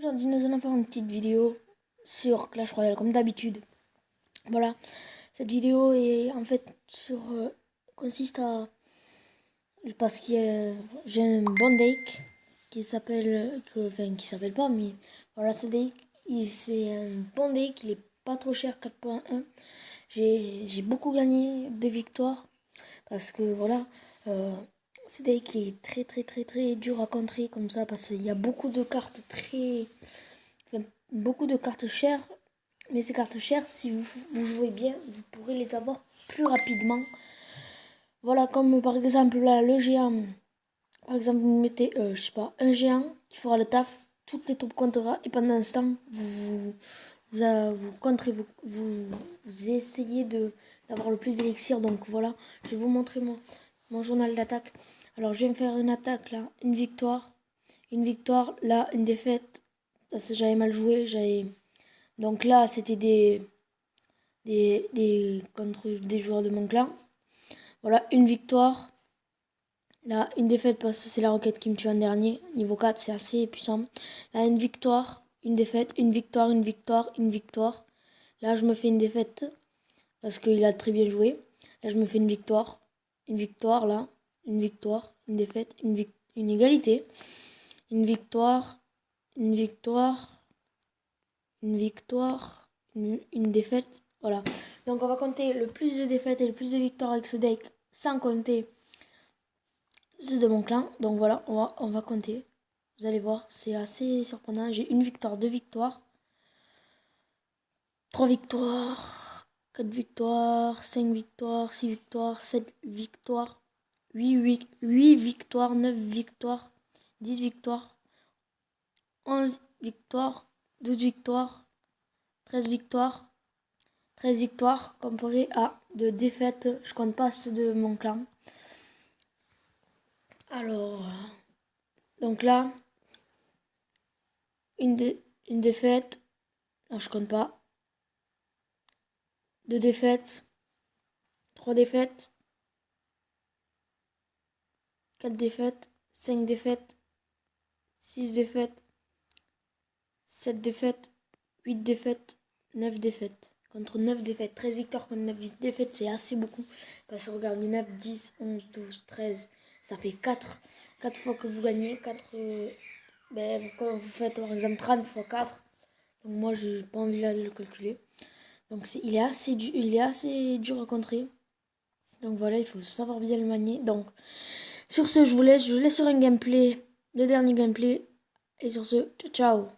Aujourd'hui, nous allons faire une petite vidéo sur Clash Royale, comme d'habitude. Voilà, cette vidéo est en fait consiste à... Parce que j'ai un bon deck qui s'appelle... qui s'appelle pas, mais voilà, ce deck, c'est un bon deck, il est pas trop cher, 4.1. J'ai beaucoup gagné de victoires, parce que voilà... ce deck est très dur à contrer comme ça, parce qu'il y a beaucoup de cartes beaucoup de cartes chères, mais ces cartes chères, si vous jouez bien, vous pourrez les avoir plus rapidement. Voilà, comme par exemple là, le géant. Par exemple, vous mettez, je sais pas, un géant qui fera le taf, toutes les troupes comptera, et pendant ce temps, vous contrez, vous essayez d'avoir le plus d'élixir. Donc voilà, je vais vous montrer mon journal d'attaque. Alors, je viens de faire une attaque là, une victoire, là, une défaite. Parce que j'avais mal joué, donc là, c'était contre des joueurs de mon clan. Voilà, une victoire. Là, une défaite parce que c'est la roquette qui me tue en dernier. Niveau 4, c'est assez puissant. Là, une victoire, une défaite, une victoire, une victoire, une victoire. Là, je me fais une défaite parce qu'il a très bien joué. Là, je me fais une victoire, là, une victoire, une défaite, une égalité, une victoire, une victoire, une victoire, une défaite. Voilà. Donc on va compter le plus de défaites et le plus de victoires avec ce deck, sans compter ceux de mon clan. Donc voilà, on va compter. Vous allez voir, c'est assez surprenant. J'ai une victoire, deux victoires, 3 victoires, 4 victoires, 5 victoires, 6 victoires, 7 victoires, 8 victoires, 9 victoires, 10 victoires, 11 victoires, 12 victoires, 13 victoires, 13 victoires comparé à de défaites. Je compte pas ceux de mon clan. Alors, donc là, une défaite. Là, je compte pas. 2 défaites. 3 défaites. 4 défaites. 5 défaites. 6 défaites. 7 défaites. 8 défaites. 9 défaites. Contre 9 défaites. 13 victoires contre 9 défaites, c'est assez beaucoup. Parce que regardez, 9, 10, 11, 12, 13. Ça fait 4 fois que vous gagnez. 4, quand vous faites par exemple 30 x 4. Donc moi, j'ai pas envie de le calculer. Donc il est assez dur à contrer. Donc voilà, il faut savoir bien le manier. Donc sur ce, je vous laisse sur un gameplay, le dernier gameplay. Et sur ce, ciao.